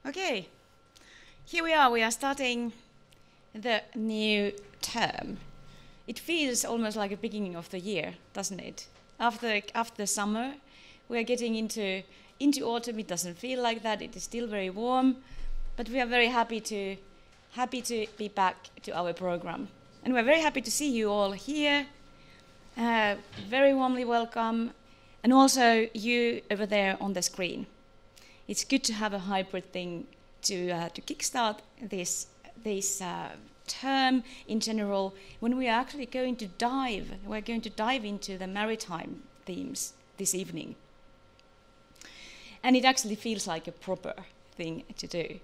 Okay, here we are starting the new term. It feels almost like a beginning of the year, doesn't it? After summer, we are getting into autumn. It doesn't feel like that. It is still very warm, but we are very happy to be back to our program. And we're very happy to see you all here. Very warmly welcome, and also you over there on the screen. It's good to have a hybrid thing to kickstart this term in general, when we are actually going to dive into the maritime themes this evening. And it actually feels like a proper thing to do.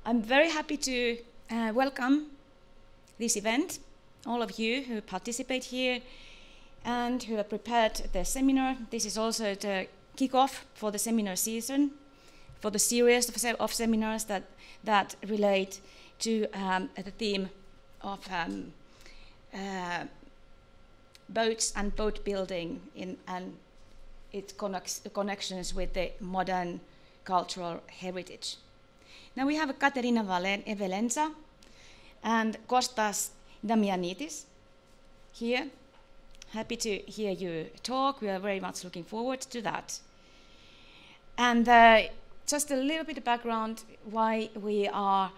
I'm very happy to welcome this event, all of you who participate here and who have prepared the seminar. This is also the kickoff for the seminar season, for the series of seminars that relate to the theme of boats and boat building and its connections with the modern cultural heritage. Now we have Katerina Evelenza and Kostas Damianidis here. Happy to hear you talk. We are very much looking forward to that. And just a little bit of background why we are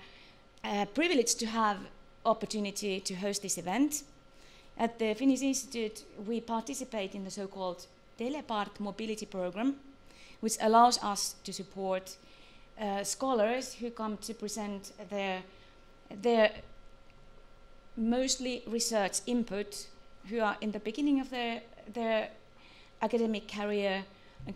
privileged to have opportunity to host this event. At the Finnish Institute, we participate in the so-called Telepart mobility program, which allows us to support scholars who come to present their mostly research input, who are in the beginning of their academic career,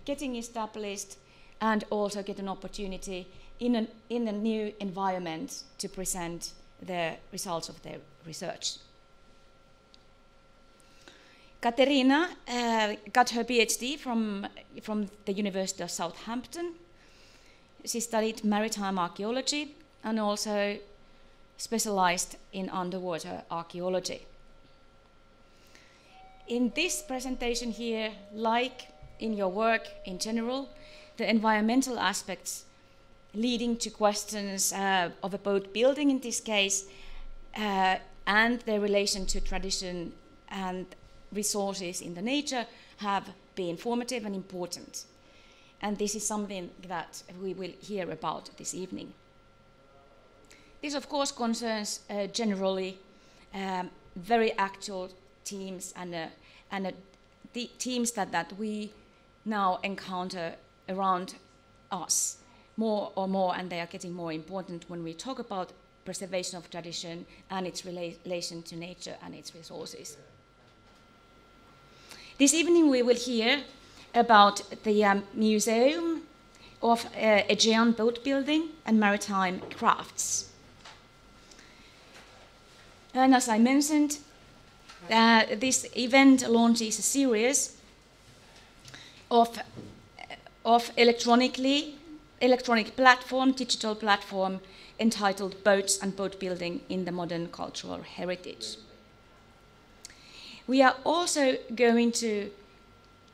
getting established, and also get an opportunity in a new environment to present the results of their research. Katerina got her PhD from the University of Southampton. She studied maritime archaeology and also specialized in underwater archaeology. In this presentation here, like in your work in general, the environmental aspects leading to questions of a boat building in this case, and their relation to tradition and resources in the nature have been formative and important. And this is something that we will hear about this evening. This, of course, concerns generally very actual themes and the themes that we now encounter around us more and more, and they are getting more important when we talk about preservation of tradition and its relation to nature and its resources. This evening we will hear about the Museum of Aegean boat building and maritime crafts. And as I mentioned, this event launches a series of electronic platform, digital platform, entitled Boats and Boat Building in the Modern Cultural Heritage. We are also going to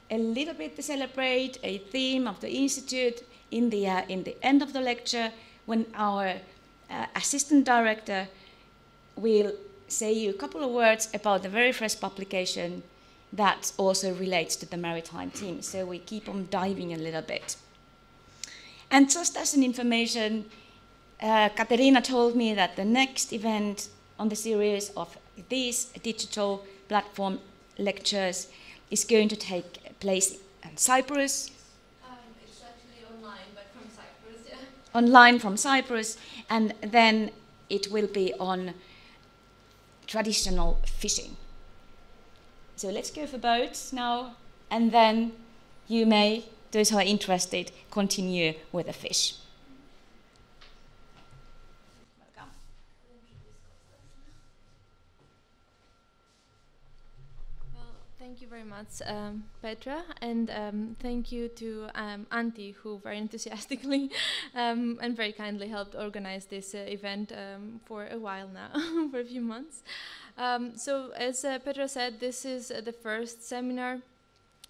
a little bit celebrate a theme of the Institute in the end of the lecture, when our assistant director will say you a couple of words about the very first publication that also relates to the maritime theme. So we keep on diving a little bit. And just as an information, Katerina told me that the next event on the series of these digital platform lectures is going to take place in Cyprus. It's actually online, but from Cyprus, yeah. Online from Cyprus, and then it will be on traditional fishing. So let's go for boats now, and then you may, those who are interested, continue with the fish. Welcome. Well, thank you very much, Petra, and thank you to Antti, who very enthusiastically and very kindly helped organize this event for a while now, for a few months. So as Petra said, this is the first seminar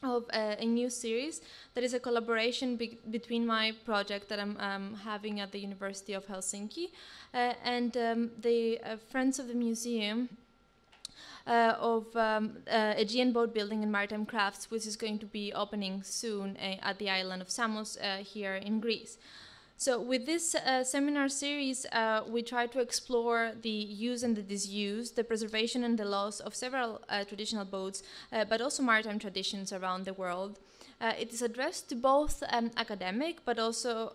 of a new series that is a collaboration between my project that I'm having at the University of Helsinki and the Friends of the Museum of Aegean Boatbuilding and Maritime Crafts, which is going to be opening soon at the island of Samos here in Greece. So with this seminar series, we try to explore the use and the disuse, the preservation and the loss of several traditional boats, but also maritime traditions around the world. It is addressed to both academic, but also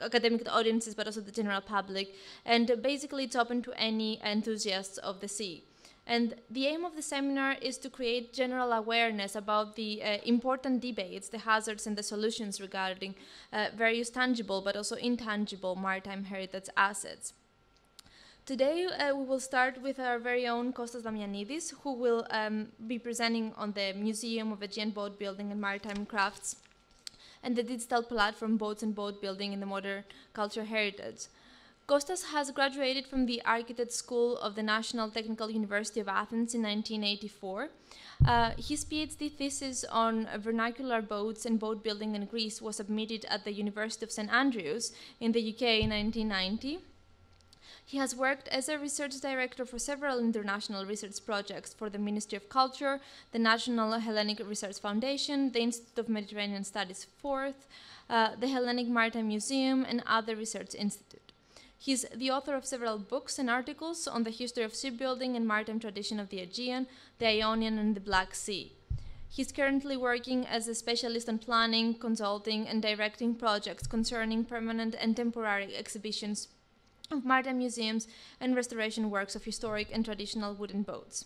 academic audiences, but also the general public. And basically, it's open to any enthusiasts of the sea. And the aim of the seminar is to create general awareness about the important debates, the hazards and the solutions regarding various tangible but also intangible maritime heritage assets. Today we will start with our very own Kώσtas Δαμιανίδης, who will be presenting on the Museum of Aegean Boatbuilding and Maritime Crafts and the digital platform Boats and Boat Building in the Modern Cultural Heritage. Kώσtas has graduated from the Architect School of the National Technical University of Athens in 1984. His PhD thesis on vernacular boats and boat building in Greece was submitted at the University of St. Andrews in the UK in 1990. He has worked as a research director for several international research projects for the Ministry of Culture, the National Hellenic Research Foundation, the Institute of Mediterranean Studies Forth, the Hellenic Maritime Museum, and other research institutes. He's the author of several books and articles on the history of shipbuilding and maritime tradition of the Aegean, the Ionian, and the Black Sea. He's currently working as a specialist on planning, consulting, and directing projects concerning permanent and temporary exhibitions of maritime museums and restoration works of historic and traditional wooden boats.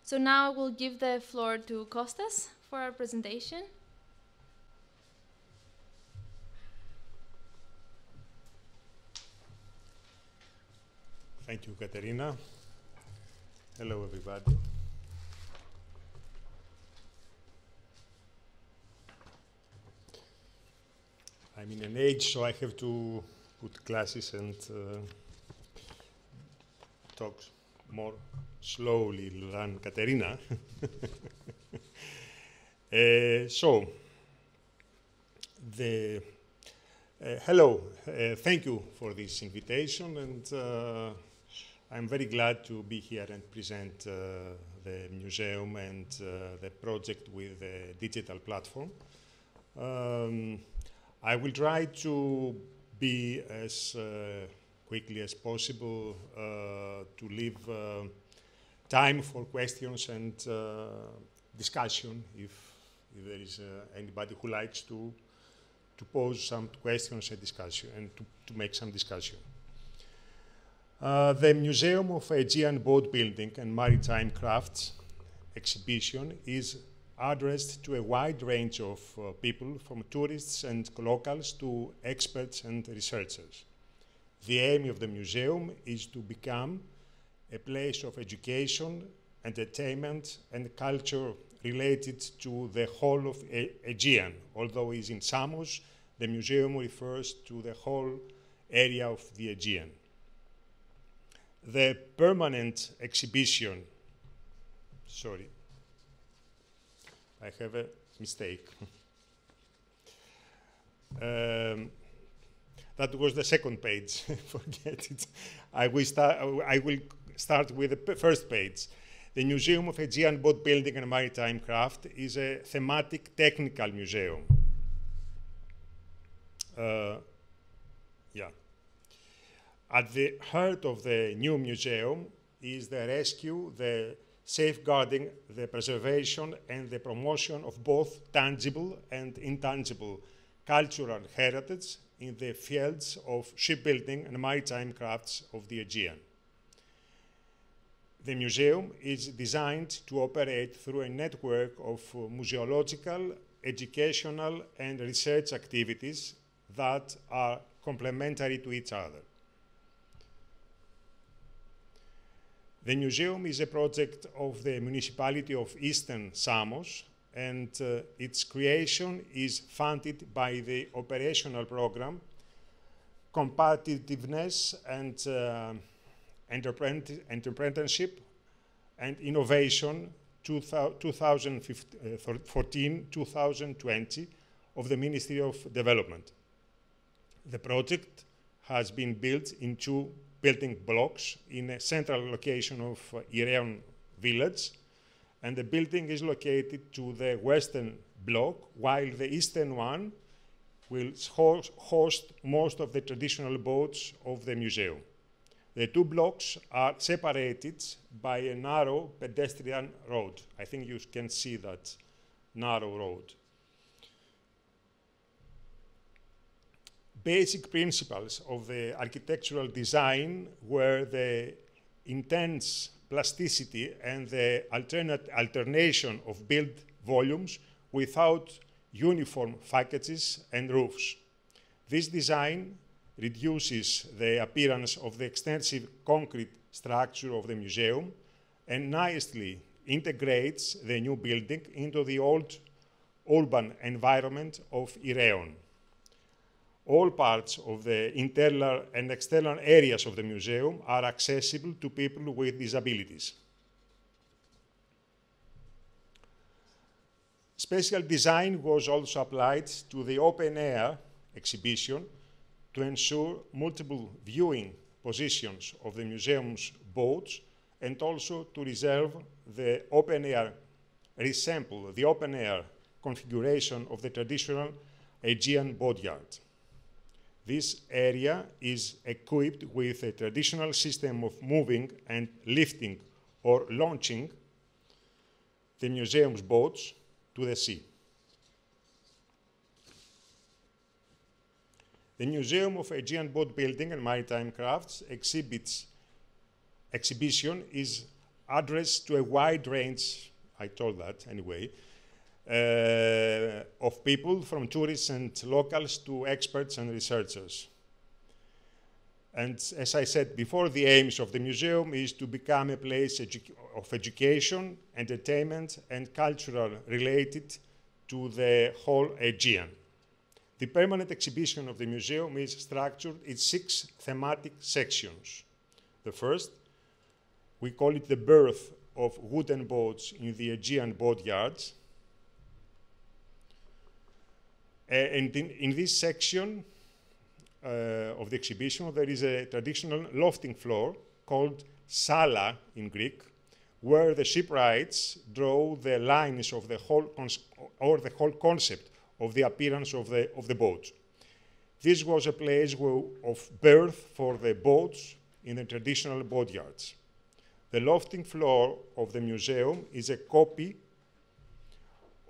So now I will give the floor to Kώσtas for our presentation. Thank you, Katerina. Hello, everybody. I'm in an age, so I have to put glasses and talk more slowly than Katerina. Hello, thank you for this invitation, and I'm very glad to be here and present the museum and the project with the digital platform. I will try to be as quickly as possible to leave time for questions and discussion if there is anybody who likes to pose some questions and discussion and to make some discussion. The Museum of Aegean Boatbuilding and Maritime Crafts exhibition is addressed to a wide range of people, from tourists and locals to experts and researchers. The aim of the museum is to become a place of education, entertainment, and culture related to the whole of Aegean. Although it is in Samos, the museum refers to the whole area of the Aegean. The permanent exhibition, sorry, I have a mistake. That was the second page, forget it. I will start with the first page. The Museum of Aegean Boatbuilding and Maritime Craft is a thematic technical museum. At the heart of the new museum is the rescue, the safeguarding, the preservation, and the promotion of both tangible and intangible cultural heritage in the fields of shipbuilding and maritime crafts of the Aegean. The museum is designed to operate through a network of museological, educational, and research activities that are complementary to each other. The museum is a project of the municipality of Eastern Samos, and its creation is funded by the operational program Competitiveness and Entrepreneurship and Innovation 2014-2020 of the Ministry of Development. The project has been built in 2 building blocks in a central location of Ireon village, and the building is located to the western block, while the eastern one will host most of the traditional boats of the museum. The 2 blocks are separated by a narrow pedestrian road. I think you can see that narrow road. Basic principles of the architectural design were the intense plasticity and the alternation of build volumes without uniform facades and roofs. This design reduces the appearance of the extensive concrete structure of the museum and nicely integrates the new building into the old urban environment of Ireon. All parts of the internal and external areas of the museum are accessible to people with disabilities. Special design was also applied to the open-air exhibition to ensure multiple viewing positions of the museum's boats and also to resemble the open-air configuration of the traditional Aegean boatyard. This area is equipped with a traditional system of moving and lifting or launching the museum's boats to the sea. The Museum of Aegean Boatbuilding and Maritime Crafts exhibition is addressed to a wide range, I told that anyway, of people, from tourists and locals to experts and researchers. And as I said before, the aims of the museum is to become a place of education, entertainment, and cultural related to the whole Aegean. The permanent exhibition of the museum is structured in 6 thematic sections. The first, we call it the birth of wooden boats in the Aegean boatyards. And in this section of the exhibition, there is a traditional lofting floor called sala in Greek, where the shipwrights draw the lines of the whole concept of the appearance of the boat. This was a place of birth for the boats in the traditional boatyards. The lofting floor of the museum is a copy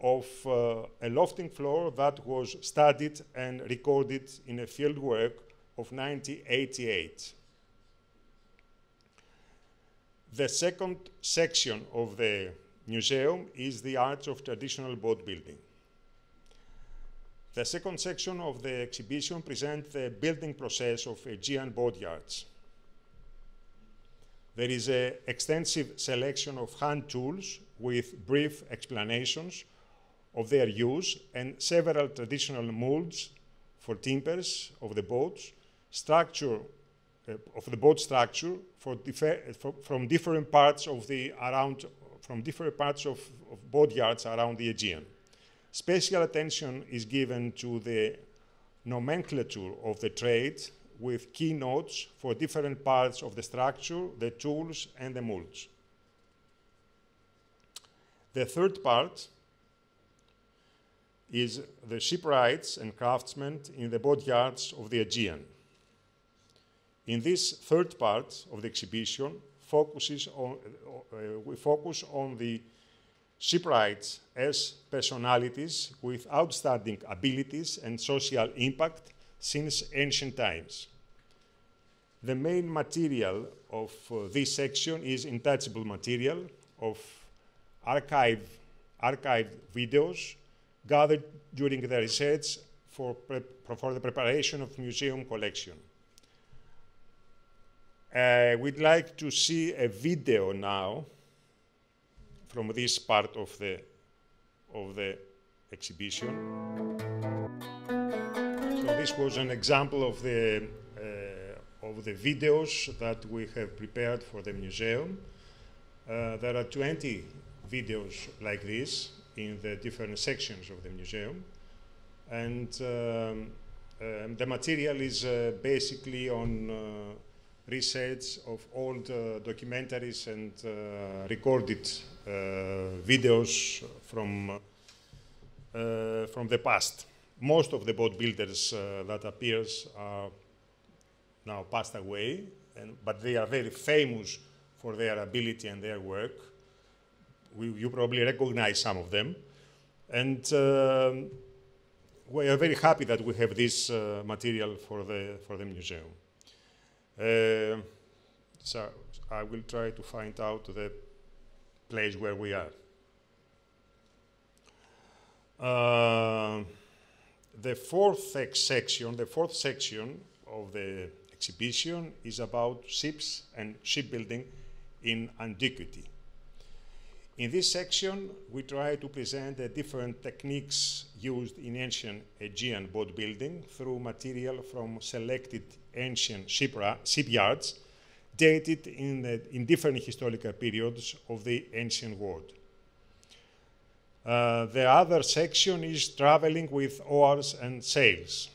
of a lofting floor that was studied and recorded in a fieldwork of 1988. The second section of the museum is the art of traditional boat building. The second section of the exhibition presents the building process of Aegean boatyards. There is an extensive selection of hand tools with brief explanations of their use and several traditional molds for timbers of the boats, from different parts of boatyards around the Aegean. Special attention is given to the nomenclature of the trade with keynotes for different parts of the structure, the tools, and the molds. The third part is the shipwrights and craftsmen in the boatyards of the Aegean. In this third part of the exhibition, we focus on the shipwrights as personalities with outstanding abilities and social impact since ancient times. The main material of this section is intouchable material of archived videos gathered during the research for the preparation of museum collection. We'd like to see a video now from this part of the exhibition. So this was an example of the videos that we have prepared for the museum. There are 20 videos like this in the different sections of the museum. And the material is basically on research of old documentaries and recorded videos from the past. Most of the boat builders that appears are now passed away, but they are very famous for their ability and their work. You probably recognize some of them. And we are very happy that we have this material for the museum. So I will try to find out the place where we are. The fourth section of the exhibition is about ships and shipbuilding in antiquity. In this section, we try to present the different techniques used in ancient Aegean boat building through material from selected ancient shipyards dated in different historical periods of the ancient world. The other section is traveling with oars and sails.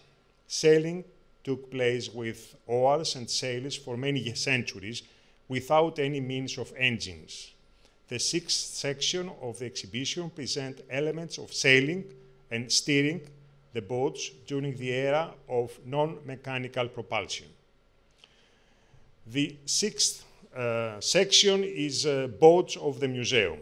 Sailing took place with oars and sails for many centuries without any means of engines. The sixth section of the exhibition presents elements of sailing and steering the boats during the era of non-mechanical propulsion. The sixth section is boats of the museum.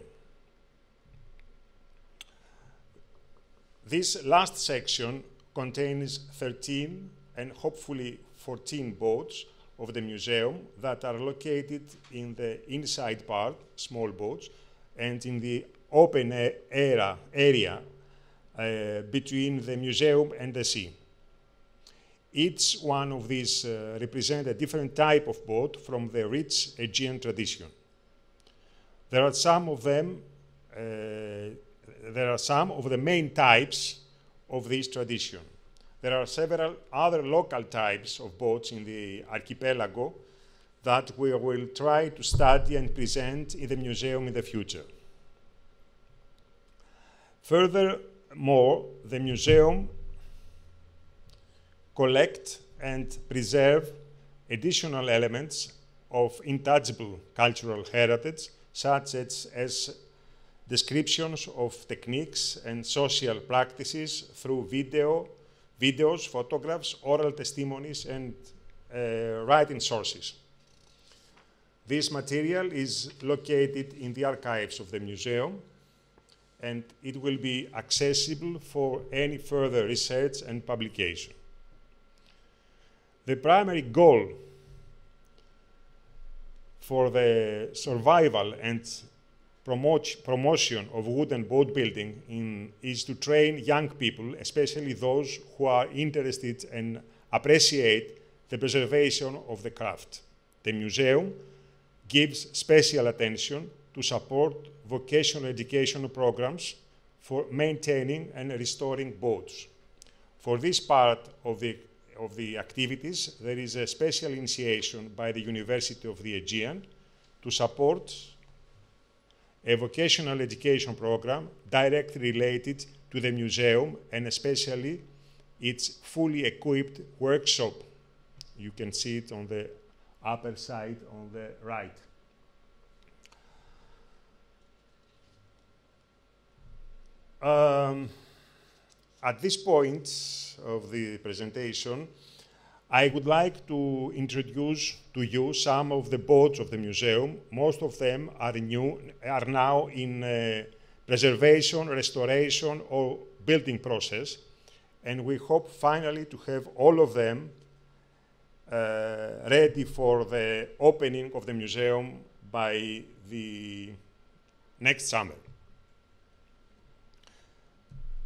This last section contains 13 and hopefully 14 boats of the museum that are located in the inside part, small boats, and in the open area between the museum and the sea. Each one of these represents a different type of boat from the rich Aegean tradition. There are some of them. There are some of the main types of this tradition. There are several other local types of boats in the archipelago that we will try to study and present in the museum in the future. Furthermore, the museum collects and preserves additional elements of intangible cultural heritage, such as descriptions of techniques and social practices through videos, photographs, oral testimonies, and writing sources. This material is located in the archives of the museum, and it will be accessible for any further research and publication. The primary goal for the survival and promotion of wooden boat building is to train young people, especially those who are interested and appreciate the preservation of the craft. The museum gives special attention to support vocational education programs for maintaining and restoring boats. For this part of the activities, there is a special initiation by the University of the Aegean to support a vocational education program directly related to the museum and especially its fully equipped workshop. You can see it on the upper side on the right. At this point of the presentation, I would like to introduce to you some of the boats of the museum. Most of them are now in preservation, restoration, or building process, and we hope finally to have all of them ready for the opening of the museum by the next summer.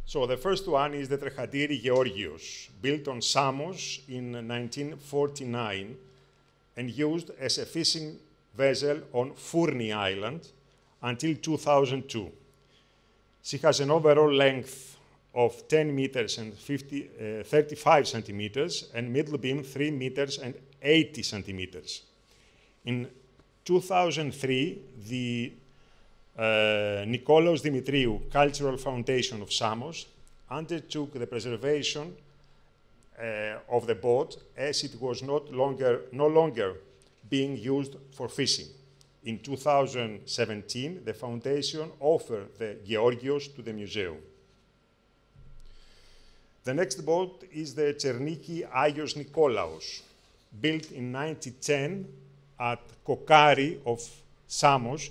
So the first one is the Τρεχαντήρι Γεώργιος, built on Samos in 1949 and used as a fishing vessel on Furni Island until 2002. She has an overall length of 10 meters and 35 centimeters and middle beam 3 meters and 80 centimeters. In 2003, the Nikolaos Dimitriou Cultural Foundation of Samos undertook the preservation of the boat as it was no longer being used for fishing. In 2017, the foundation offered the Georgios to the museum. The next boat is the Cherniki Agios Nikolaos, built in 1910 at Kokari of Samos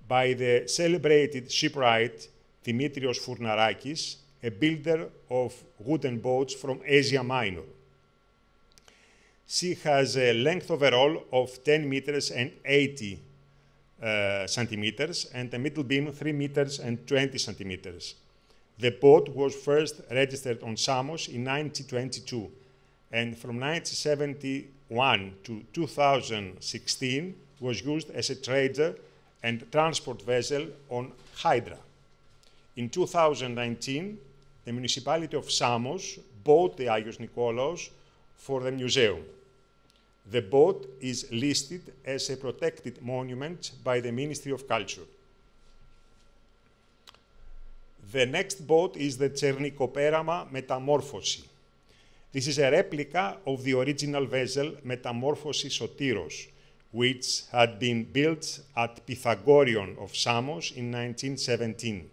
by the celebrated shipwright Dimitrios Fournarakis, a builder of wooden boats from Asia Minor. She has a length overall of 10 meters and 80 centimeters and a middle beam 3 meters and 20 centimeters. The boat was first registered on Samos in 1922, and from 1971 to 2016 was used as a trader and transport vessel on Hydra. In 2019, the municipality of Samos bought the Agios Nikolaos for the museum. The boat is listed as a protected monument by the Ministry of Culture. The next boat is the Chernikoperama Metamorphosi. This is a replica of the original vessel Metamorphosi Sotiros, which had been built at Pythagoreon of Samos in 1917.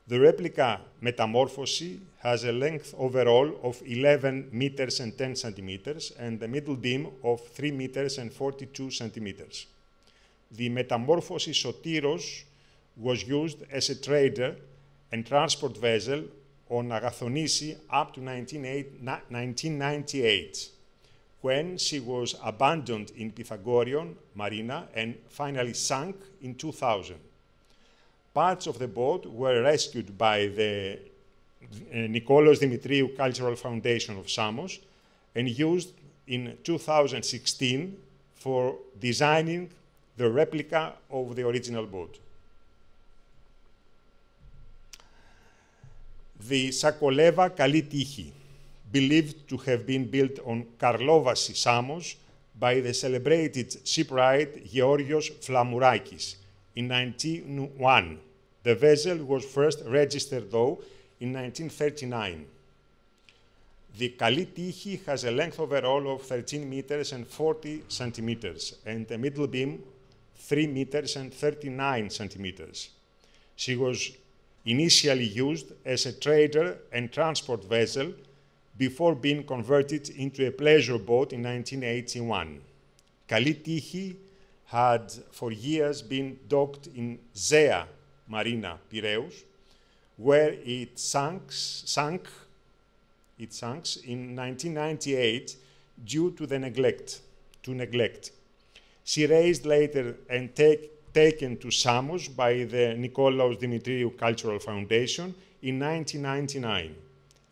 The replica Metamorphosi has a length overall of 11 meters and 10 centimeters and a middle beam of 3 meters and 42 centimeters. The Metamorphosi Sotiros was used as a trader and transport vessel on Agathonisi up to 1998, when she was abandoned in Pythagoreon Marina and finally sunk in 2000. Parts of the boat were rescued by the Nikolaos Dimitriou Cultural Foundation of Samos and used in 2016 for designing the replica of the original boat. The Sakoleva Kali Tichi, believed to have been built on Karlovasi, Samos, by the celebrated shipwright Georgios Flamourakis in 1901. The vessel was first registered, though, in 1939. The Kali Tichi has a length overall of 13 meters and 40 centimeters and a middle beam 3 meters and 39 centimeters. She was initially used as a trader and transport vessel before being converted into a pleasure boat in 1981. Kali Tichi had for years been docked in Zea Marina, Piraeus, where it sank in 1998 due to the neglect. She raised later and taken to Samos by the Nikolaos Dimitriou Cultural Foundation in 1999.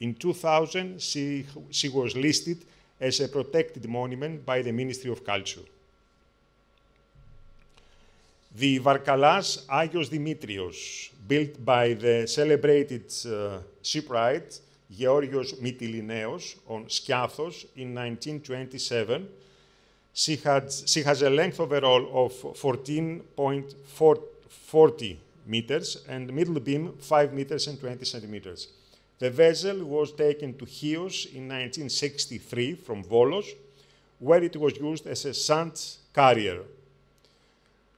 In 2000, she was listed as a protected monument by the Ministry of Culture. The Varkalas Agios Dimitrios, built by the celebrated shipwright Georgios Mytilineos on Skiathos in 1927, she has a length overall of 14.40 meters and middle beam 5 meters and 20 centimeters. The vessel was taken to Chios in 1963 from Volos, where it was used as a sand carrier,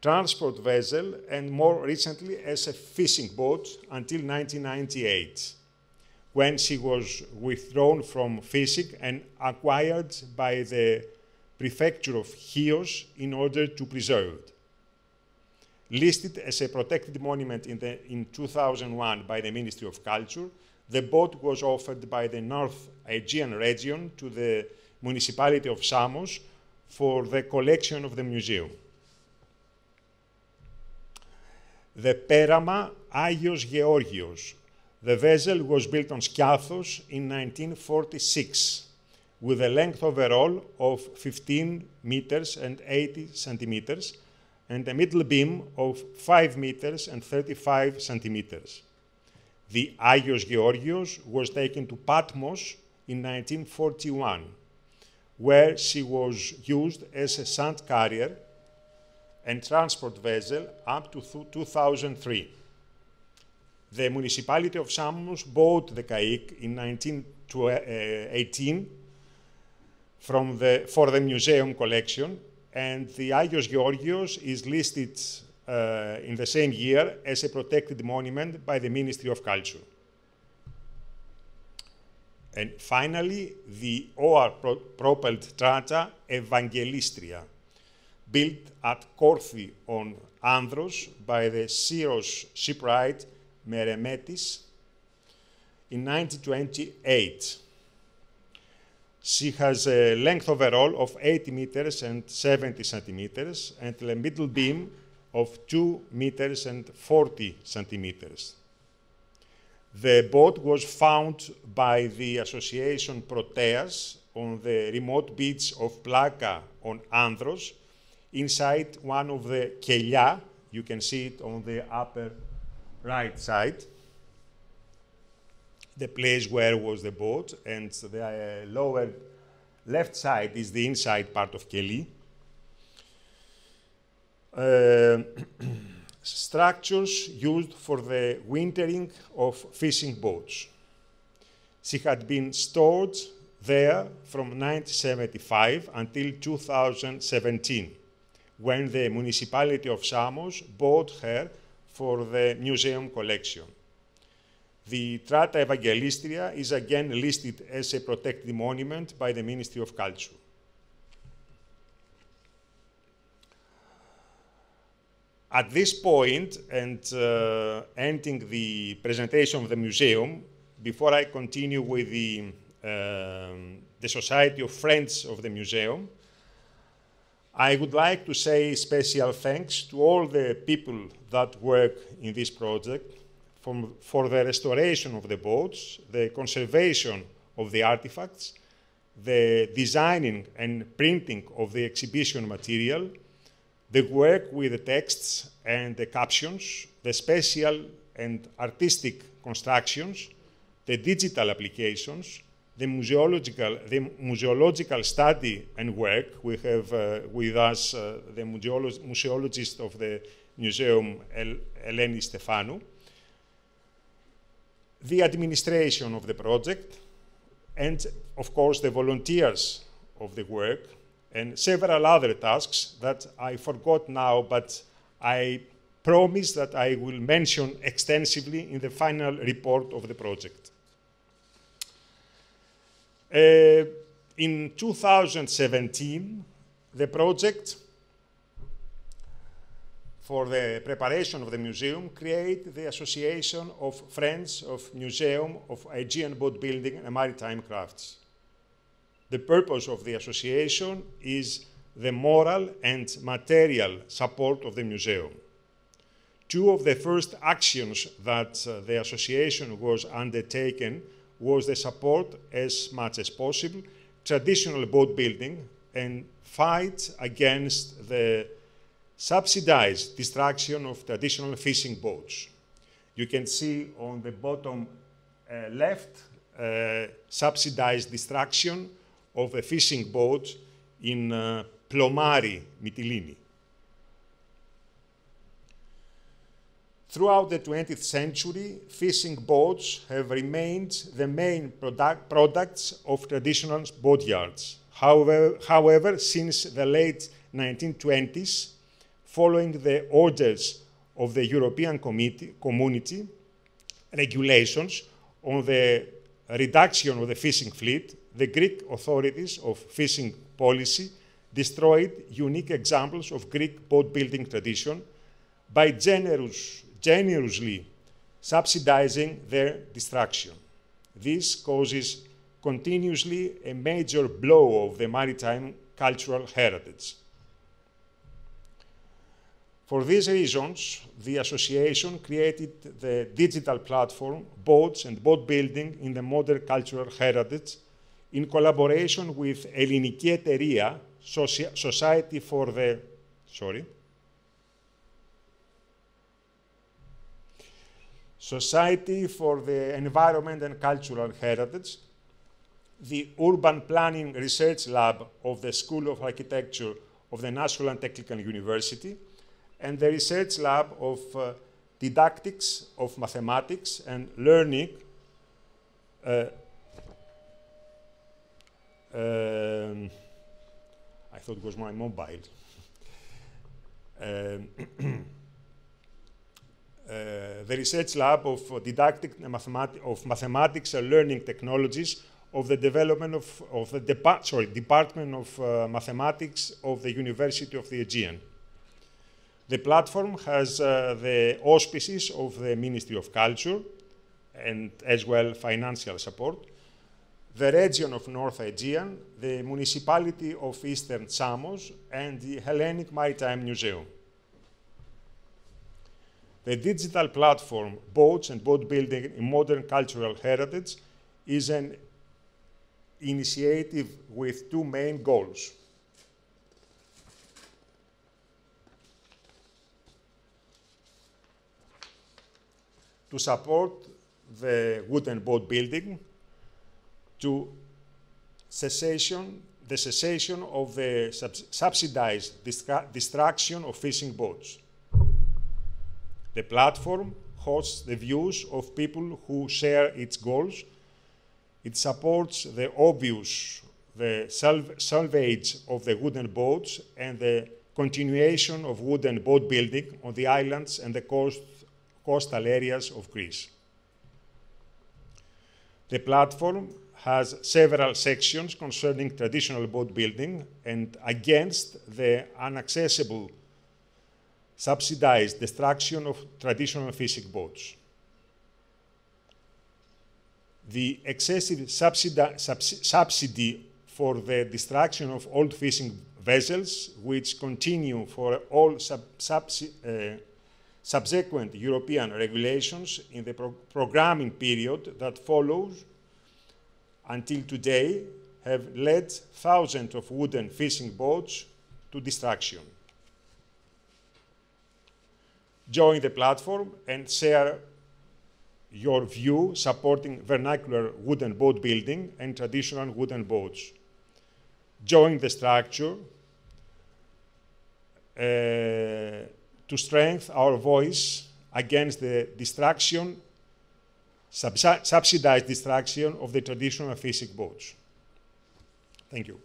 transport vessel, and more recently as a fishing boat until 1998, when she was withdrawn from fishing and acquired by the Prefecture of Chios in order to preserve it. Listed as a protected monument in 2001 by the Ministry of Culture, the boat was offered by the North Aegean region to the municipality of Samos for the collection of the museum. The Perama Agios Georgios. The vessel was built on Skiathos in 1946 with a length overall of 15 meters and 80 centimeters and a middle beam of 5 meters and 35 centimeters. The Agios Georgios was taken to Patmos in 1941, where she was used as a sand carrier and transport vessel up to 2003. The municipality of Samos bought the Caïque in 1918 for the museum collection, and the Agios Georgios is listed in the same year as a protected monument by the Ministry of Culture. And finally, the oar-propelled Trata Evangelistria, built at Korthi on Andros by the Syros shipwright Meremetis in 1928. She has a length overall of 80 meters and 70 centimeters, and a middle beam of 2 meters and 40 centimeters. The boat was found by the association Proteas on the remote beach of Plaka on Andros, inside one of the kelia. You can see it on the upper right side, the place where was the boat, and the lower left side is the inside part of Keli. Structures used for the wintering of fishing boats. She had been stored there from 1975 until 2017, when the municipality of Samos bought her for the museum collection. The Trata Evangelistria is again listed as a protected monument by the Ministry of Culture. At this point, and ending the presentation of the museum, before I continue with the Society of Friends of the Museum, I would like to say special thanks to all the people that work in this project for the restoration of the boats, the conservation of the artifacts, the designing and printing of the exhibition material, the work with the texts and the captions, the special and artistic constructions, the digital applications, the museological study and work. We have with us the museologist of the museum, Eleni Stefanu, the administration of the project, and of course the volunteers of the work, and several other tasks that I forgot now, but I promise that I will mention extensively in the final report of the project. In 2017, the project for the preparation of the museum created the Association of Friends of Museum of Aegean Boatbuilding and Maritime Crafts. The purpose of the association is the moral and material support of the museum. Two of the first actions that the association was undertaken was the support, as much as possible, traditional boat building and fight against the subsidized destruction of traditional fishing boats. You can see on the bottom left subsidized destruction of a fishing boat in Plomari, Mytilene. Throughout the 20th century, fishing boats have remained the main products of traditional boatyards. However, since the late 1920s, following the orders of the European Community regulations on the reduction of the fishing fleet, the Greek authorities of fishing policy destroyed unique examples of Greek boat building tradition by generously subsidizing their destruction. This causes continuously a major blow of the maritime cultural heritage. For these reasons, the association created the digital platform Boats and Boat Building in the Modern Cultural Heritage in collaboration with Ελληνική Εταιρεία, Society for the Environment and Cultural Heritage, the Urban Planning Research Lab of the School of Architecture of the National and Technical University, and the research lab of didactics of mathematics and learning I thought it was my mobile. The research lab of mathematics and learning technologies of the development of the Department of Mathematics of the University of the Aegean. The platform has the auspices of the Ministry of Culture and as well financial support, the region of North Aegean, the municipality of Eastern Samos, and the Hellenic Maritime Museum. The digital platform Boats and Boatbuilding in Modern Cultural Heritage is an initiative with two main goals. To support the wooden boat building, to the cessation of the subsidized destruction of fishing boats. The platform hosts the views of people who share its goals. It supports the salvage of the wooden boats and the continuation of wooden boat building on the islands and the coastal areas of Greece. The platform has several sections concerning traditional boat building and against the inaccessible subsidized destruction of traditional fishing boats. The excessive subsidy for the destruction of old fishing vessels, which continue for all subsequent European regulations in the programming period that follows until today, have led thousands of wooden fishing boats to destruction. Join the platform and share your view supporting vernacular wooden boat building and traditional wooden boats. Join the structure to strengthen our voice against the destruction, subsidized destruction of the traditional fishing boats. Thank you.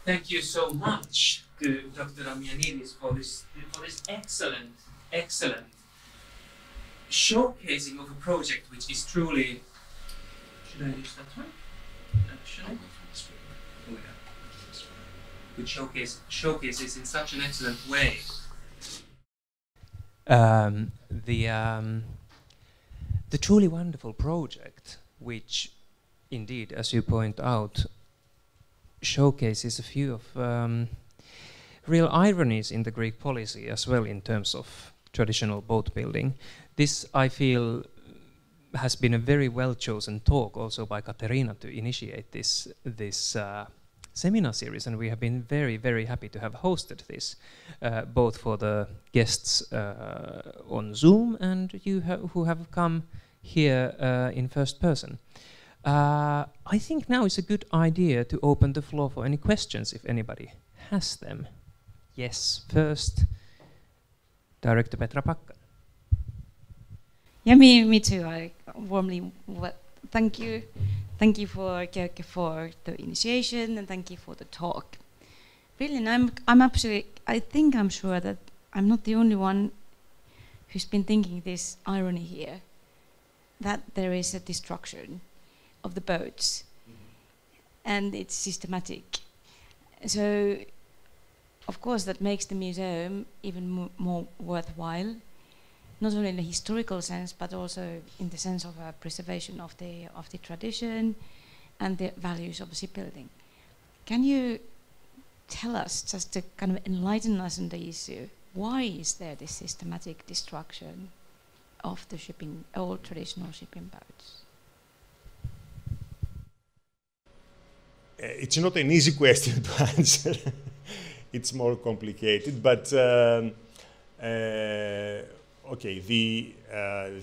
Thank you so much to Dr. Damianidis for this excellent showcasing of a project which is truly. Should I use that one? Should I? Oh, yeah. Which showcases in such an excellent way. The truly wonderful project, which indeed, as you point out, showcases a few of real ironies in the Greek policy as well in terms of traditional boat building. This, I feel, has been a very well-chosen talk also by Katerina to initiate this seminar series, and we have been very, very happy to have hosted this, both for the guests on Zoom and you who have come here in first person. I think now is a good idea to open the floor for any questions if anybody has them. Yes, first, Director Petra Pakka. Yeah, me too. I warmly thank you. Thank you for Kirke for the initiation and thank you for the talk. Really, and I'm sure that I'm not the only one who's been thinking this irony here, that there is a destruction of the boats and it's systematic. So, of course, that makes the museum even more worthwhile, not only in a historical sense, but also in the sense of a preservation of the tradition and the values of shipbuilding. Can you tell us, just to kind of enlighten us on the issue, why is there this systematic destruction of the old traditional shipping boats? It's not an easy question to answer. It's more complicated, but okay. The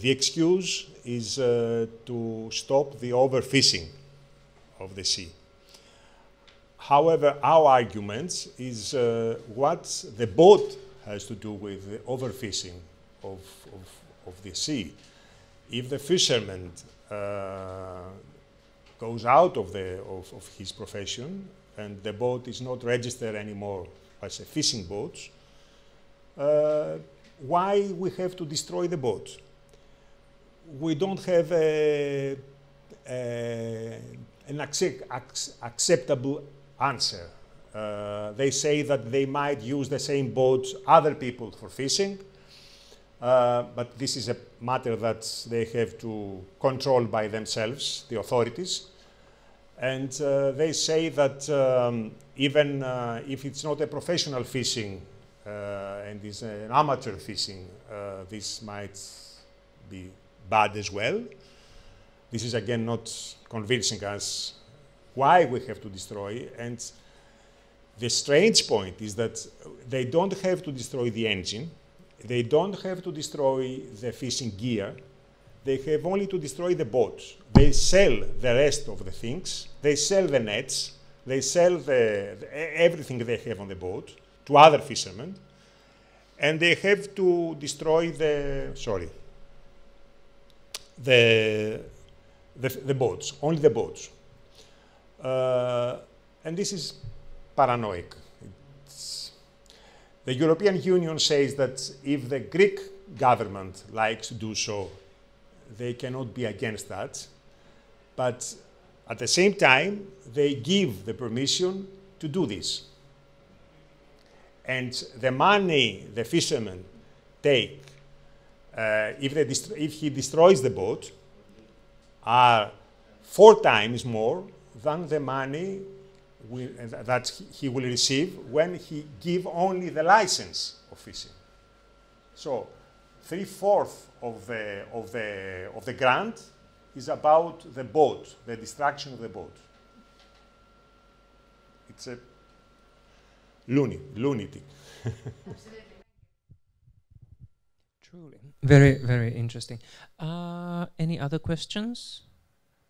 excuse is to stop the overfishing of the sea. However, our argument is what the boat has to do with the overfishing of the sea. If the fisherman goes out of his profession and the boat is not registered anymore as a fishing boat, why we have to destroy the boat? We don't have an acceptable answer. They say that they might use the same boats other people for fishing, but this is a matter that they have to control by themselves, the authorities. And they say that even if it's not a professional fishing and is an amateur fishing, this might be bad as well. This is again not convincing us why we have to destroy. And the strange point is that they don't have to destroy the engine. They don't have to destroy the fishing gear. They have only to destroy the boat. They sell the rest of the things. They sell the nets. They sell everything they have on the boat to other fishermen. And they have to destroy the boats, only the boats. And this is paranoid. The European Union says that if the Greek government likes to do so, they cannot be against that. But at the same time, they give the permission to do this. And the money the fishermen take, if he destroys the boat, are 4 times more than the money that he will receive when he give only the license of fishing. So 3/4 of the grant is about the boat, the destruction of the boat. It's a lunatic. Truly. Very, very interesting. Any other questions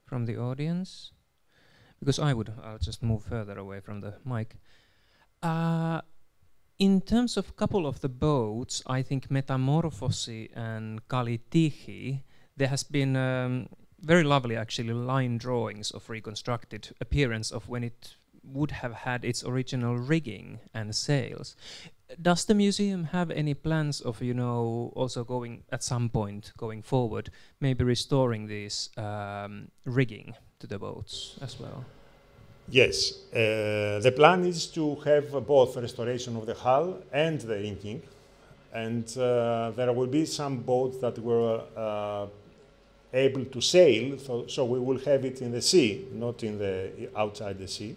from the audience? Because I'll just move further away from the mic. In terms of couple of the boats, I think Metamorphosi and Kalitihi, there has been very lovely actually line drawings of reconstructed appearance of when it would have had its original rigging and sails. Does the museum have any plans of, also going at some point going forward, maybe restoring this rigging to the boats as well? Yes, the plan is to have both restoration of the hull and the rigging, and there will be some boats that were able to sail, so we will have it in the sea, not in the outside the sea.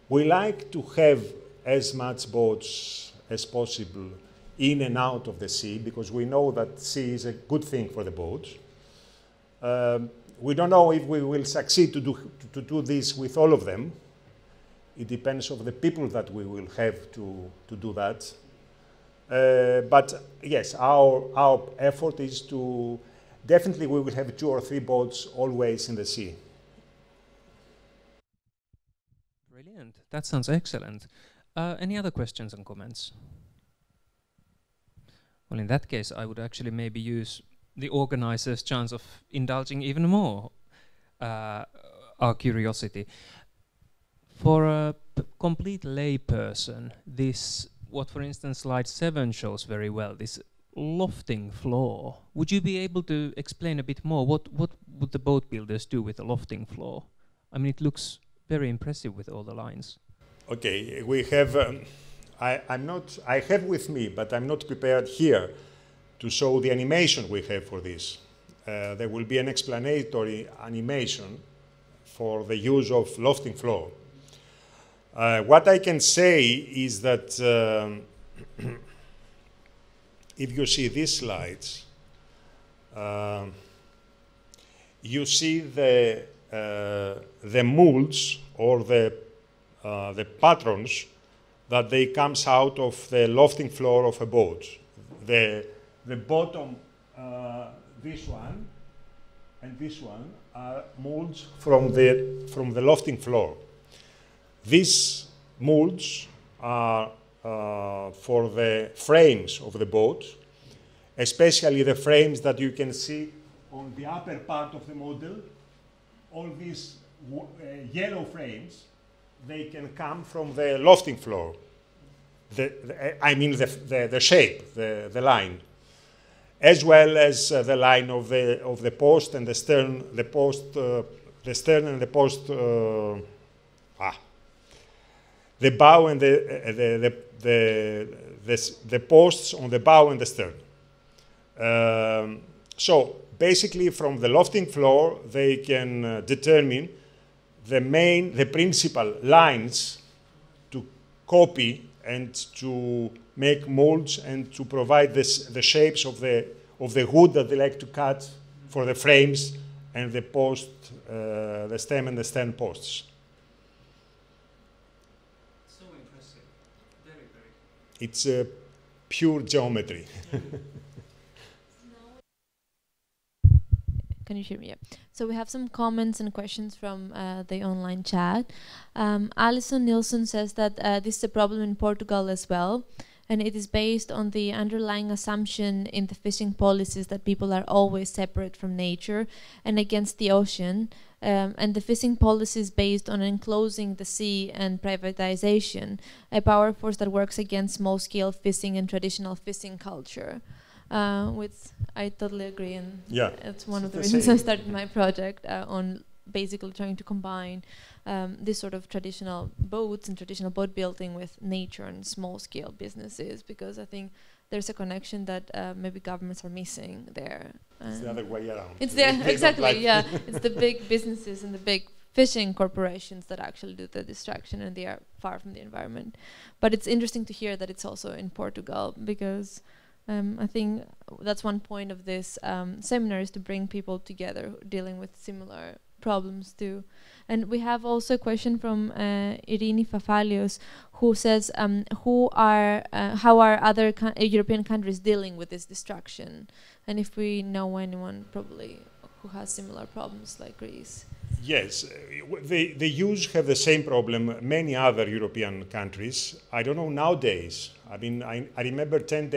We like to have as much boats as possible in and out of the sea, because we know that sea is a good thing for the boats. We don't know if we will succeed to do this with all of them. It depends on the people that we will have to do that. But yes, our effort is to, definitely we will have 2 or 3 boats always in the sea. Brilliant. That sounds excellent. Any other questions and comments? Well, in that case, I would actually maybe use the organizers' chance of indulging even more our curiosity. For a complete layperson, this, what for instance slide 7 shows very well, this lofting floor. Would you be able to explain a bit more? What would the boat builders do with a lofting floor? I mean, it looks very impressive with all the lines. Okay, we have, I have with me, but I'm not prepared here to show the animation we have for this. There will be an explanatory animation for the use of lofting floor. What I can say is that if you see these slides, you see the molds or the patterns that they comes out of the lofting floor of a boat. The bottom, this one, and this one are molds from the lofting floor. These molds are for the frames of the boat, especially the frames that you can see on the upper part of the model. All these yellow frames, they can come from the lofting floor. I mean the shape, the line, as well as the line of the post and the stern, the stern and the post, the bow and the posts on the bow and the stern. So basically, from the lofting floor, they can determine the principal lines to copy and to make molds and to provide the shapes of the wood that they like to cut for the frames and the post, the stem and the stern posts. So impressive. Very, very. It's pure geometry. Can you hear me? Yeah. So we have some comments and questions from the online chat. Alison Nilsson says that this is a problem in Portugal as well, and it is based on the underlying assumption in the fishing policies that people are always separate from nature and against the ocean, and the fishing policies based on enclosing the sea and privatization, a power force that works against small-scale fishing and traditional fishing culture. Which I totally agree, and yeah, it's one of the reasons I started my project on basically trying to combine this sort of traditional boats and traditional boat building with nature and small-scale businesses, because I think there's a connection that maybe governments are missing there. It's the other way around. It's exactly, yeah. It's the big businesses and the big fishing corporations that actually do the distraction, and they are far from the environment. But it's interesting to hear that it's also in Portugal, because I think that's one point of this seminar, is to bring people together dealing with similar problems too. And we have also a question from Irini Fafalios, who says, how are other European countries dealing with this destruction? And if we know anyone probably who has similar problems like Greece. Yes, they used to have the same problem many other European countries. I don't know nowadays. I mean, I remember 10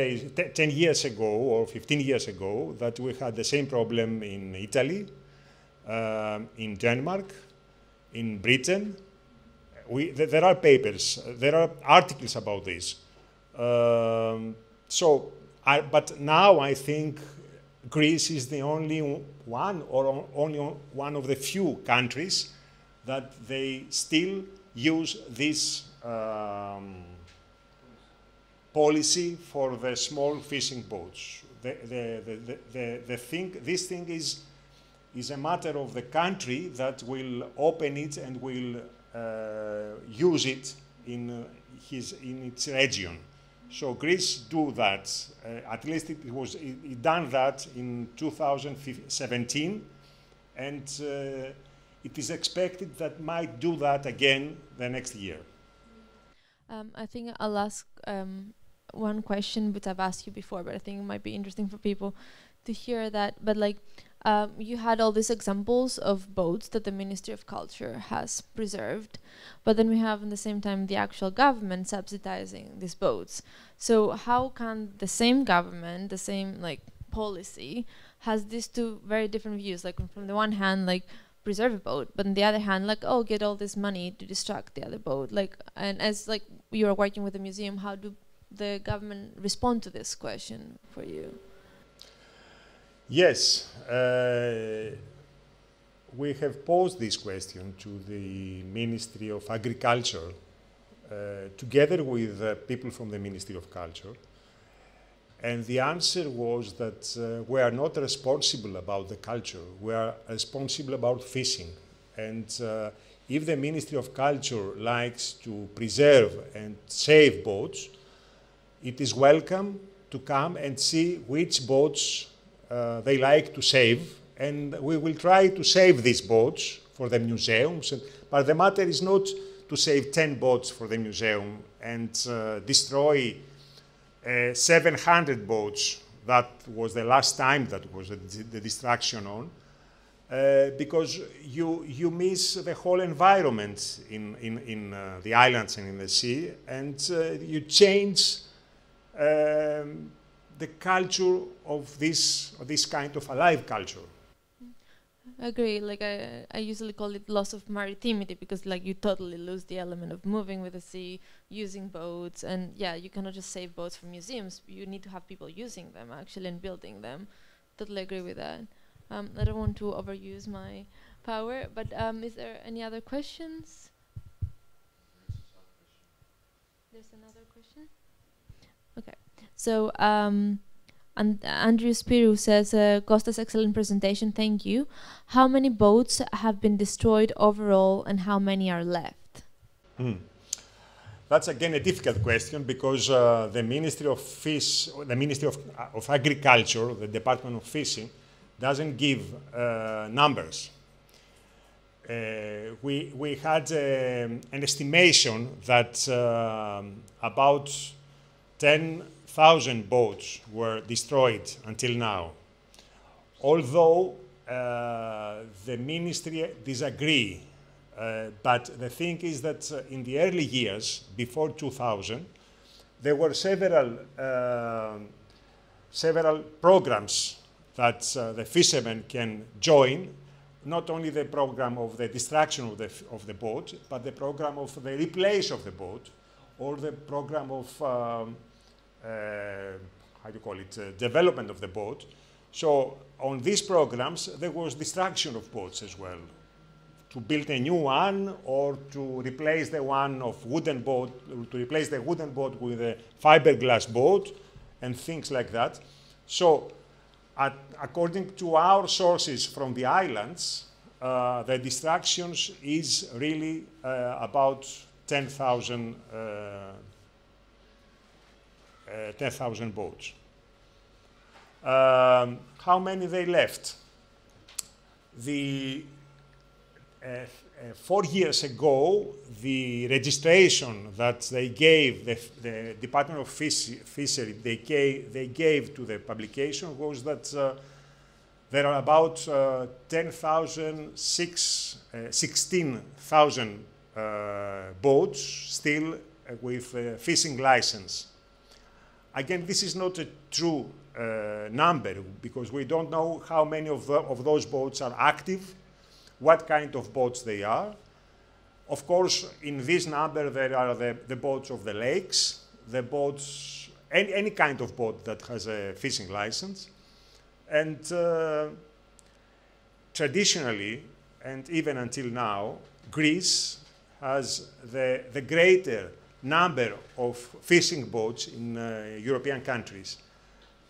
years ago or 15 years ago that we had the same problem in Italy, in Denmark, in Britain. There are papers, there are articles about this. But now I think Greece is the only one, or only one of the few countries that they still use this policy for the small fishing boats. This thing is a matter of the country that will open it and will use it in its region. So Greece do that. At least it done that in 2017, and it is expected that might do that again the next year. I think I'll ask one question, which I've asked you before, but I think it might be interesting for people to hear that. But like, you had all these examples of boats that the Ministry of Culture has preserved, but then we have at the same time the actual government subsidizing these boats. So how can the same government, the same like policy, has these two very different views? Like from the one hand, like preserve a boat, but on the other hand, like, oh, get all this money to distract the other boat. Like, and as like you are working with the museum, how do the government respond to this question for you? Yes, we have posed this question to the Ministry of Agriculture, together with people from the Ministry of Culture, and the answer was that we are not responsible about the culture, we are responsible about fishing. And if the Ministry of Culture likes to preserve and save boats, it is welcome to come and see which boats they like to save, and we will try to save these boats for the museums. But the matter is not to save 10 boats for the museum and destroy 700 boats. That was the last time that was the destruction on. because you miss the whole environment in the islands and in the sea, and you change the culture of this kind of alive culture. I agree. Like I usually call it loss of maritimity, because like you totally lose the element of moving with the sea, using boats, and yeah, you cannot just save boats from museums. You need to have people using them actually and building them. Totally agree with that. I don't want to overuse my power, but is there any other questions? There's another question. Okay, so and Andrew Spirou says, Kostas, excellent presentation, thank you. How many boats have been destroyed overall and how many are left? That's again a difficult question, because the Ministry of of Agriculture, the Department of Fishing, doesn't give numbers. We had an estimation that about 10,000 boats were destroyed until now. Although the ministry disagree, but the thing is that in the early years, before 2000, there were several programs that the fishermen can join, not only the program of the destruction of the boat, but the program of the replace of the boat, or the program of how do you call it, development of the boat. So on these programs, there was destruction of boats as well, to build a new one, or to replace the one of wooden boat, to replace the wooden boat with a fiberglass boat, and things like that. So according to our sources from the islands, the destructions is really about 10,000 boats. How many they left? 4 years ago, the registration that they gave, the Department of Fishery, they gave to the publication was that there are about 16,000 boats still with fishing license. Again, this is not a true number, because we don't know how many of those boats are active, what kind of boats they are. Of course, in this number, there are the boats of the lakes, the boats, any kind of boat that has a fishing license. And traditionally, and even until now, Greece has the greater number of fishing boats in European countries.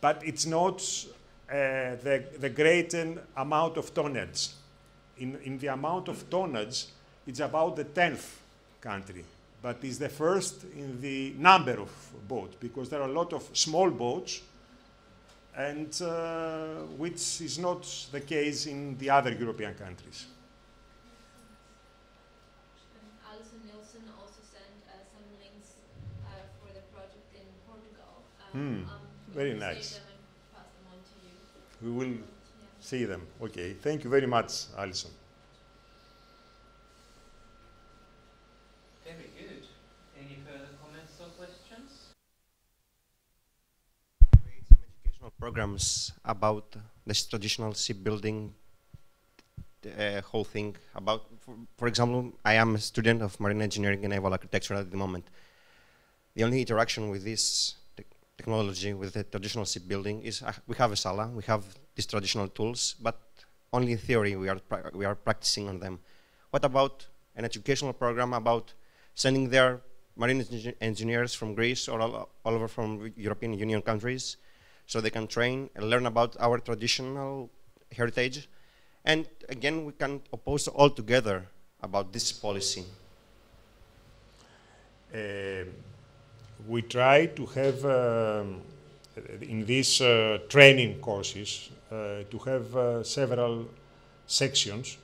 But it's not the greater amount of tonnage. In the amount of tonnage, it's about the 10th country, but it's the first in the number of boats, because there are a lot of small boats, and which is not the case in the other European countries. Alison Nielsen also sent some links for the project in Portugal. Very nice. Save them and pass them on to you. We will see them. Okay, thank you very much, Alison. Very good. Any further comments or questions? Create some educational programs about this traditional shipbuilding whole thing. About, for example, I am a student of marine engineering and naval architecture at the moment. The only interaction with this technology, with the traditional shipbuilding, is we have a sala, we have these traditional tools, but only in theory we are practicing on them. What about an educational program about sending their marine engineers from Greece or all over from European Union countries, so they can train and learn about our traditional heritage? And again, we can oppose all together about this policy. We try to have, in these training courses, to have several sections,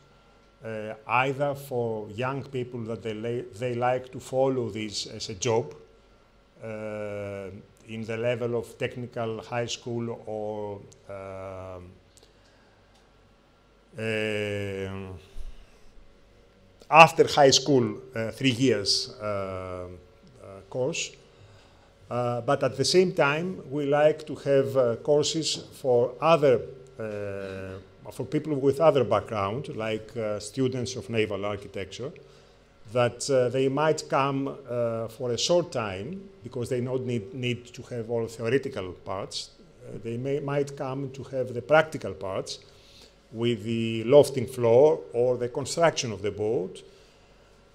either for young people that they like to follow this as a job, in the level of technical high school or after high school 3 years course. But at the same time, we like to have courses for other, for people with other background, like students of naval architecture, that they might come for a short time, because they don't need to have all theoretical parts. They might come to have the practical parts with the lofting floor or the construction of the boat.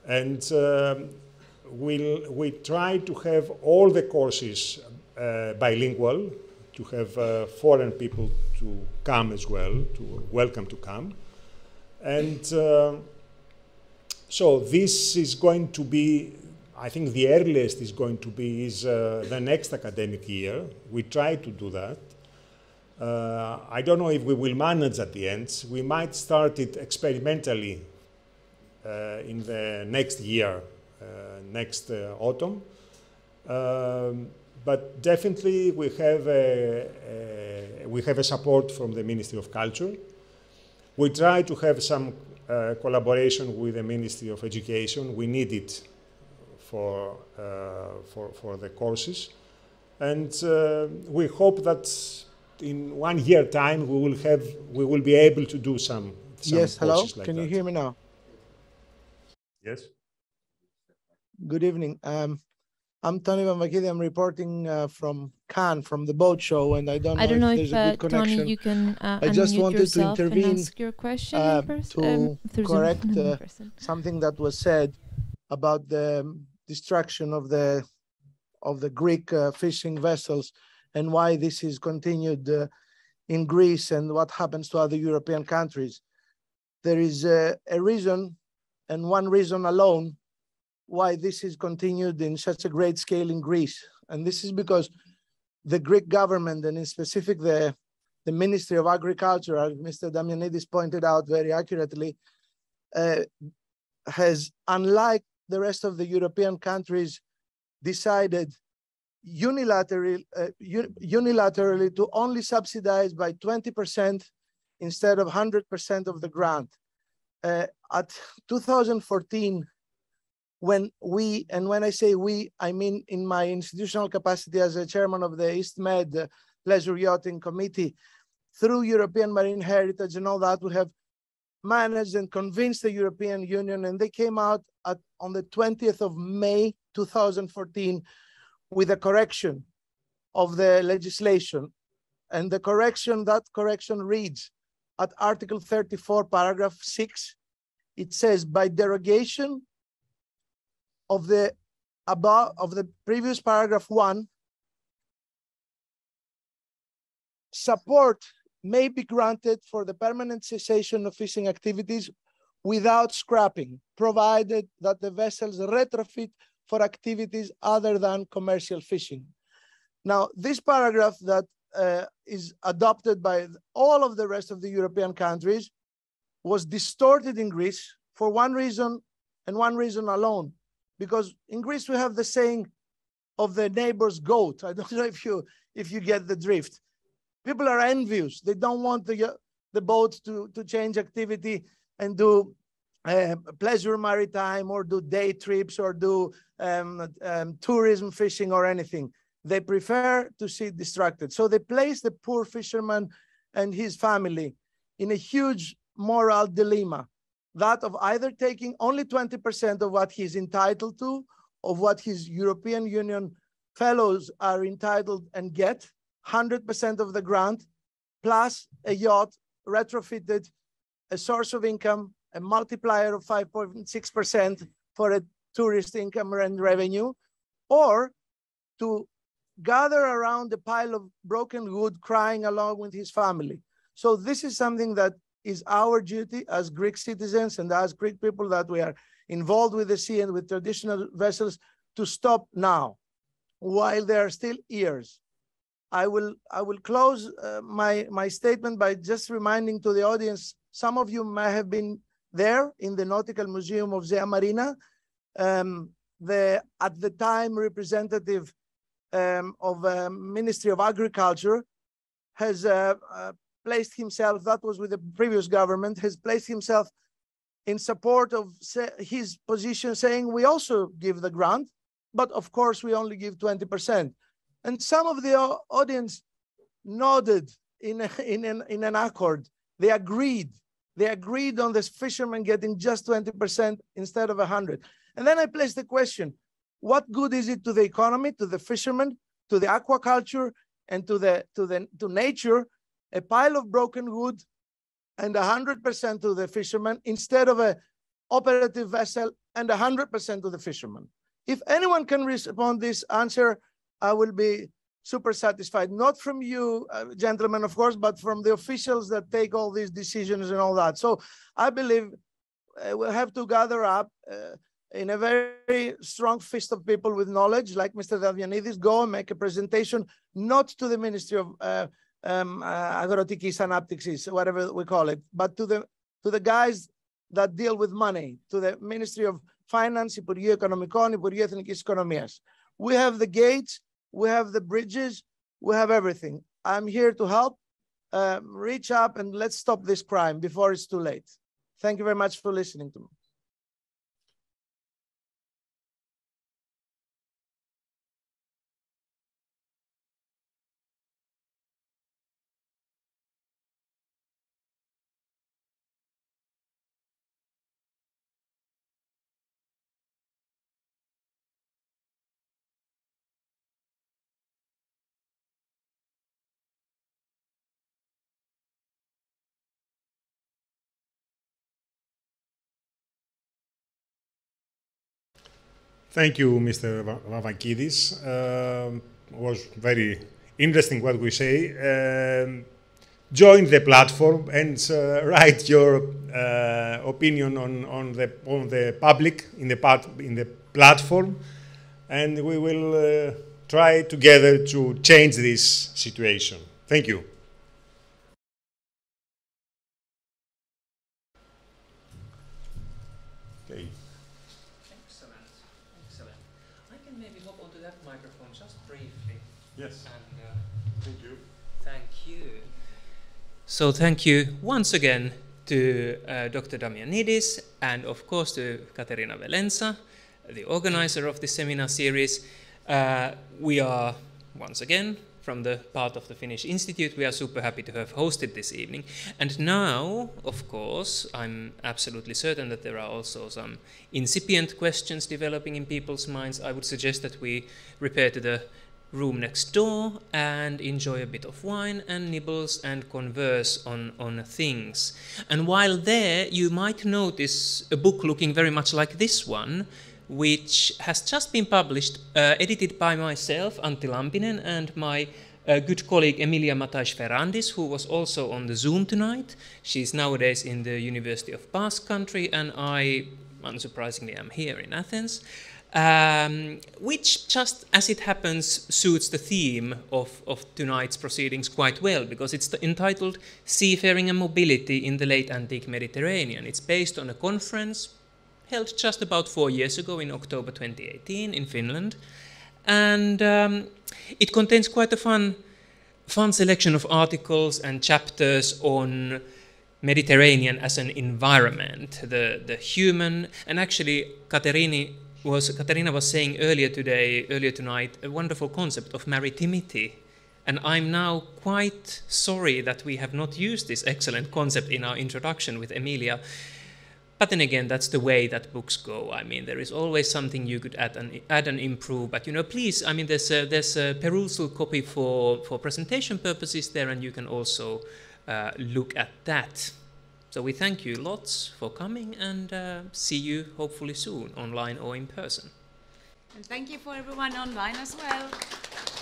And we try to have all the courses bilingual, to have foreign people to come as well, welcome to come. And so this is going to be, I think the earliest is going to be the next academic year. We try to do that. I don't know if we will manage at the end. We might start it experimentally in the next year, next autumn. But definitely we have a support from the Ministry of Culture. We try to have some collaboration with the Ministry of Education. We need it for the courses. And we hope that in 1 year time we will be able to do some yes, hello, courses like can that. You hear me now? Yes. Good evening. I'm Tony Vambakidi. I'm reporting from Cannes, from the boat show, and I don't know if there's a good connection. Tony, you can I just wanted to intervene and ask your question to correct something that was said about the destruction of the Greek fishing vessels and why this is continued in Greece and what happens to other European countries. There is a reason, and one reason alone, why this is continued in such a great scale in Greece. And this is because the Greek government, and in specific the Ministry of Agriculture, as Mr. Damianidis pointed out very accurately, has, unlike the rest of the European countries, decided unilaterally to only subsidize by 20% instead of 100% of the grant. At 2014, when we, and when I say we, I mean in my institutional capacity as a chairman of the EastMed Pleasure Yachting Committee, through European Marine Heritage and all that, we have managed and convinced the European Union, and they came out on the 20th of May 2014 with a correction of the legislation. And the correction, that correction reads at Article 34, paragraph 6, it says, by derogation of the previous paragraph 1, support may be granted for the permanent cessation of fishing activities without scrapping, provided that the vessels retrofit for activities other than commercial fishing. Now, this paragraph that is adopted by all of the rest of the European countries was distorted in Greece for one reason and one reason alone. Because in Greece, we have the saying of the neighbor's goat. I don't know if you get the drift. People are envious. They don't want the boat to change activity and do pleasure maritime or do day trips or do tourism fishing or anything. They prefer to see it distracted. So they place the poor fisherman and his family in a huge moral dilemma, that of either taking only 20% of what he's entitled to, of what his European Union fellows are entitled and get, 100% of the grant, plus a yacht retrofitted, a source of income, a multiplier of 5.6% for a tourist income and revenue, or to gather around a pile of broken wood crying along with his family. So this is something that is our duty as Greek citizens and as Greek people that we are involved with the sea and with traditional vessels to stop now, while there are still years. I will close my statement by just reminding to the audience, some of you may have been there in the Nautical Museum of Zea Marina. At the time representative of Ministry of Agriculture has placed himself, that was with the previous government, has placed himself in support of his position, saying we also give the grant, but of course we only give 20%. And some of the audience nodded in an accord. They agreed. They agreed on this fisherman getting just 20% instead of 100. And then I placed the question, what good is it to the economy, to the fishermen, to the aquaculture, and to nature, a pile of broken wood and 100% to the fisherman instead of an operative vessel and 100% to the fisherman? If anyone can respond this answer, I will be super satisfied. Not from you, gentlemen, of course, but from the officials that take all these decisions and all that. So I believe we'll have to gather up in a very strong fist of people with knowledge, like Mr. Damianidis, go and make a presentation, not to the Ministry of Agrotikis Anaptixis, whatever we call it, but to the guys that deal with money, to the Ministry of Finance, Υπουργείο Οικονομικών, Υπουργείο Εθνικής Οικονομίας. We have the gates, we have the bridges, we have everything. I'm here to help. Reach up and let's stop this crime before it's too late. Thank you very much for listening to me. Thank you, Mr. Vavakidis. Was very interesting what we say. Join the platform and write your opinion on the public in the platform, and we will try together to change this situation. Thank you. Okay. Excellent. I can maybe hop onto that microphone just briefly. Yes. And, thank you. Thank you. So thank you once again to Dr. Damianidis and of course to Katerina Velenza, the organizer of this seminar series. We are once again from the part of the Finnish Institute. We are super happy to have hosted this evening. And now, of course, I'm absolutely certain that there are also some incipient questions developing in people's minds. I would suggest that we repair to the room next door and enjoy a bit of wine and nibbles and converse on things. And while there, you might notice a book looking very much like this one, which has just been published, edited by myself, Antti Lampinen, and my good colleague Emilia Matais-Ferrandis, who was also on the Zoom tonight. She's nowadays in the University of Basque Country, and I, unsurprisingly, am here in Athens, which, just as it happens, suits the theme of tonight's proceedings quite well, because it's entitled Seafaring and Mobility in the Late Antique Mediterranean. It's based on a conference held just about 4 years ago in October 2018 in Finland. And it contains quite a fun selection of articles and chapters on Mediterranean as an environment, the human, and actually Katerina was saying earlier tonight, a wonderful concept of maritimity. And I'm now quite sorry that we have not used this excellent concept in our introduction with Emilia. But then again, that's the way that books go. I mean, there is always something you could add and improve. But, you know, please, I mean, there's a perusal copy for presentation purposes there, and you can also look at that. So we thank you lots for coming, and see you hopefully soon, online or in person. And thank you for everyone online as well.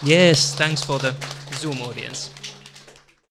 Yes, thanks for the Zoom audience.